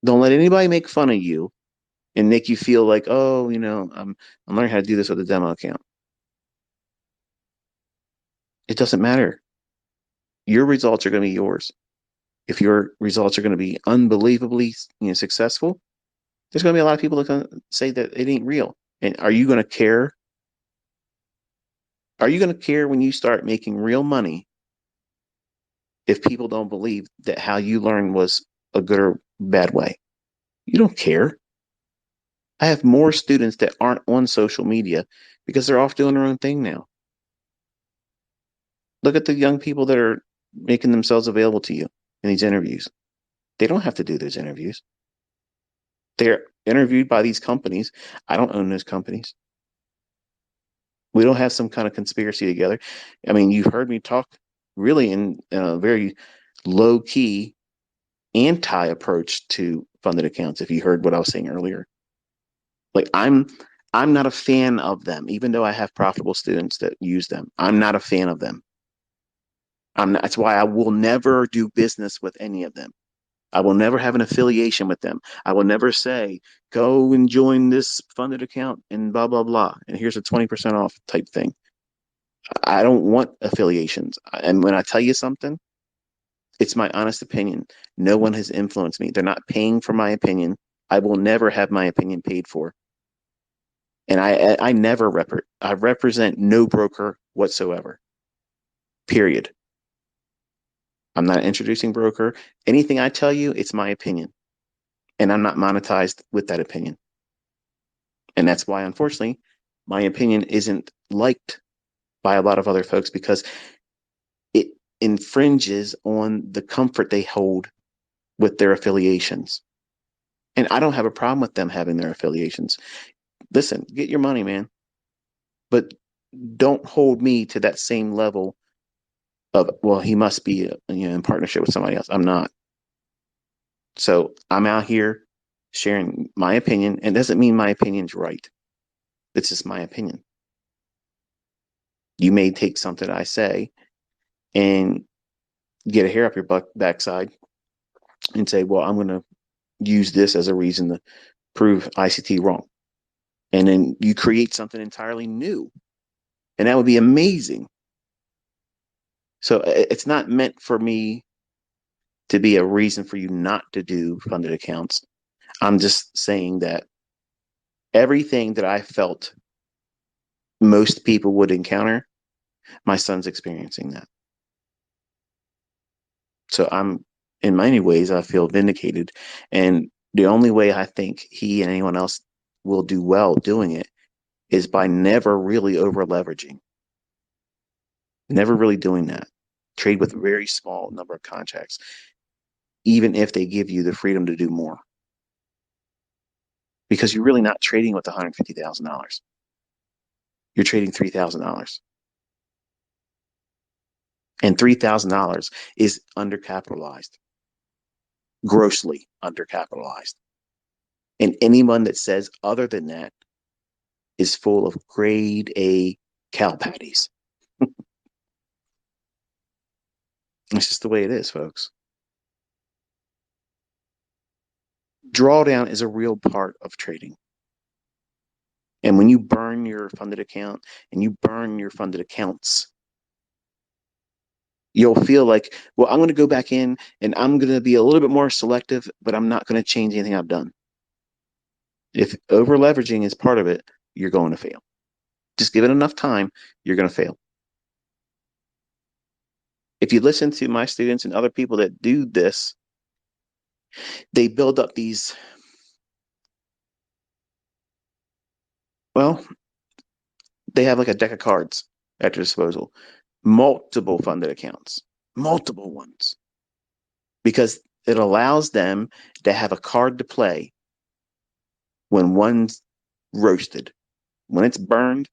Don't let anybody make fun of you and make you feel like, oh, I'm learning how to do this with a demo account. It doesn't matter. Your results are going to be yours. If your results are going to be unbelievably, successful, there's going to be a lot of people that can say that it ain't real. And are you going to care? Are you going to care when you start making real money if people don't believe that how you learned was a good or bad way? You don't care. I have more students that aren't on social media because they're off doing their own thing now. Look at the young people that are making themselves available to you in these interviews. They don't have to do those interviews. They're interviewed by these companies. I don't own those companies. We don't have some kind of conspiracy together. I mean, you've heard me talk really in a very low key anti approach to funded accounts. If you heard what I was saying earlier, like I'm not a fan of them, even though I have profitable students that use them. I'm not a fan of them. That's why I will never do business with any of them. I will never have an affiliation with them. I will never say, go and join this funded account and blah, blah, blah. And here's a 20% off type thing. I don't want affiliations. And when I tell you something, it's my honest opinion. No one has influenced me. They're not paying for my opinion. I will never have my opinion paid for. And I never I represent no broker whatsoever. Period. I'm not an introducing broker. Anything I tell you, it's my opinion. And I'm not monetized with that opinion. And that's why, unfortunately, my opinion isn't liked by a lot of other folks because it infringes on the comfort they hold with their affiliations. And I don't have a problem with them having their affiliations. Listen, get your money, man. But don't hold me to that same level of, well, he must be in partnership with somebody else. I'm not. So I'm out here sharing my opinion, and it doesn't mean my opinion's right. It's just my opinion. You may take something I say and get a hair up your backside and say, well, I'm going to use this as a reason to prove ICT wrong. And then you create something entirely new. And that would be amazing. So it's not meant for me to be a reason for you not to do funded accounts. I'm just saying that everything that I felt most people would encounter, my son's experiencing that. So in many ways, I feel vindicated. And the only way I think he and anyone else will do well doing it is by never really over leveraging, never really doing that. Trade with a very small number of contracts, even if they give you the freedom to do more. Because you're really not trading with $150,000. You're trading $3,000. And $3,000 is undercapitalized, grossly undercapitalized. And anyone that says other than that is full of grade A cow patties. It's just the way it is, folks. Drawdown is a real part of trading. And when you burn your funded account and you burn your funded accounts, you'll feel like, well, I'm going to go back in and I'm going to be a little bit more selective, but I'm not going to change anything I've done. If over leveraging is part of it, you're going to fail. Just give it enough time, you're going to fail. If you listen to my students and other people that do this, they build up these, well, they have like a deck of cards at their disposal, multiple funded accounts, multiple ones, because it allows them to have a card to play when one's roasted. When it's burned,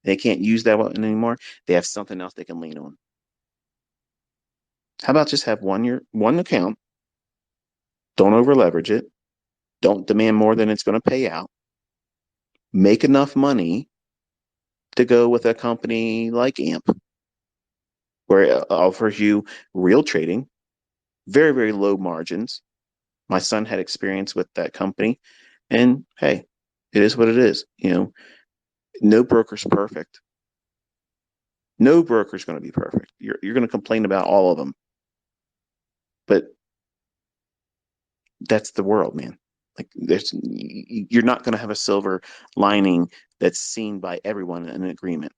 they can't use that one anymore. They have something else they can lean on. How about just have one account? Don't over leverage it. Don't demand more than it's going to pay out. Make enough money to go with a company like AMP, where it offers you real trading, very, very low margins, My son had experience with that company, and hey, it is what it is. No broker's perfect. No broker's going to be perfect. You're going to complain about all of them, but that's the world, man. Like you're not going to have a silver lining that's seen by everyone in an agreement.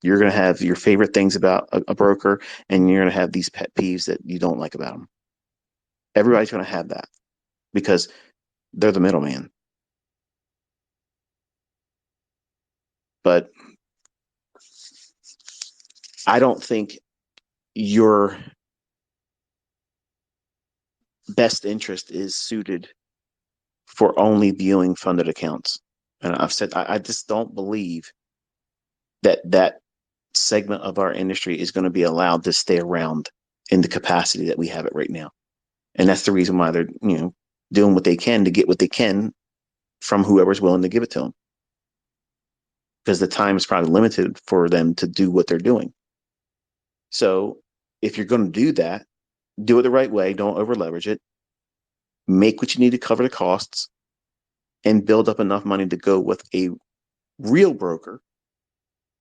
You're going to have your favorite things about a broker, and you're going to have these pet peeves that you don't like about them. Everybody's going to have that because they're the middleman. But I don't think your best interest is suited for only viewing funded accounts. And I've said I just don't believe that segment of our industry is going to be allowed to stay around in the capacity that we have it right now. And that's the reason why they're doing what they can to get what they can from whoever's willing to give it to them, because the time is probably limited for them to do what they're doing. So if you're going to do that, do it the right way. Don't over leverage it. Make what you need to cover the costs and build up enough money to go with a real broker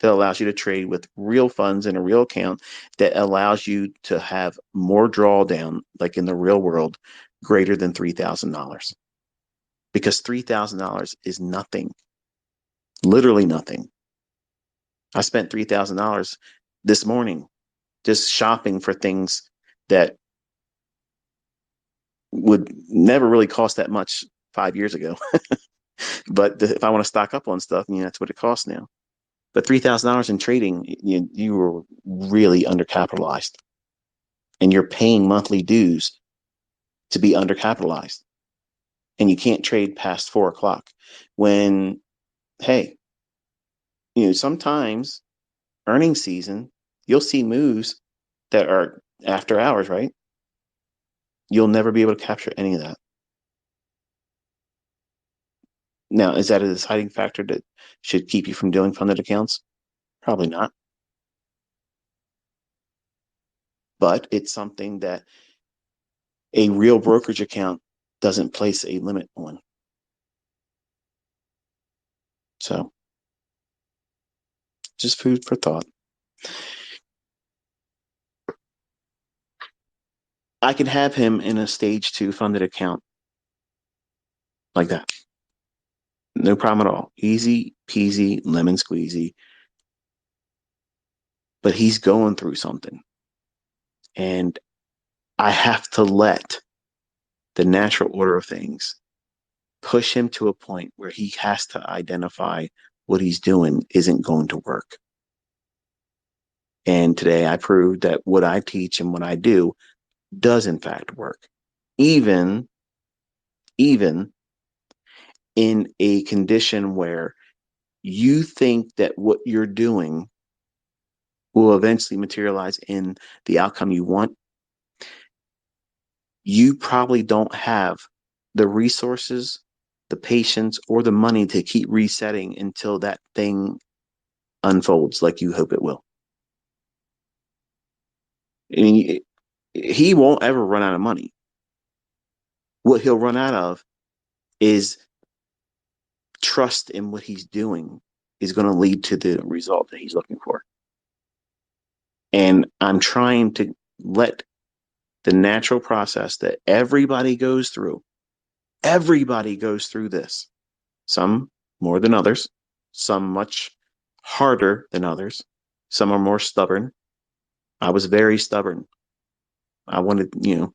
that allows you to trade with real funds in a real account, that allows you to have more drawdown, like in the real world, greater than $3,000. Because $3,000 is nothing, literally nothing. I spent $3,000 this morning just shopping for things that would never really cost that much 5 years ago. But if I want to stock up on stuff, that's what it costs now. But $3,000 in trading, you were really undercapitalized, and you're paying monthly dues to be undercapitalized, and you can't trade past 4 o'clock. When, hey, sometimes earnings season, you'll see moves that are after hours, right? You'll never be able to capture any of that. Now, is that a deciding factor that should keep you from doing funded accounts? Probably not. But it's something that a real brokerage account doesn't place a limit on. So just food for thought. I could have him in a stage 2 funded account like that. No problem at all. Easy peasy, lemon squeezy. But he's going through something. And I have to let the natural order of things push him to a point where he has to identify what he's doing isn't going to work. And today I proved that what I teach and what I do does in fact work. Even in a condition where you think that what you're doing will eventually materialize in the outcome you want, you probably don't have the resources, the patience, or the money to keep resetting until that thing unfolds like you hope it will. I mean, he won't ever run out of money. What he'll run out of is trust in what he's doing is going to lead to the result that he's looking for. And I'm trying to let the natural process that everybody goes through this. Some more than others, some much harder than others. Some are more stubborn. I was very stubborn. I wanted, and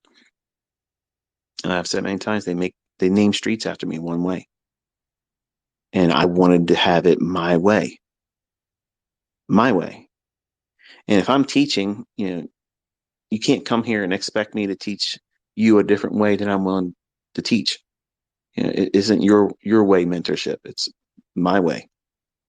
I've said many times, they name streets after me one way. And I wanted to have it my way. My way. And if I'm teaching, you can't come here and expect me to teach you a different way than I'm willing to teach. It isn't your way mentorship. It's my way.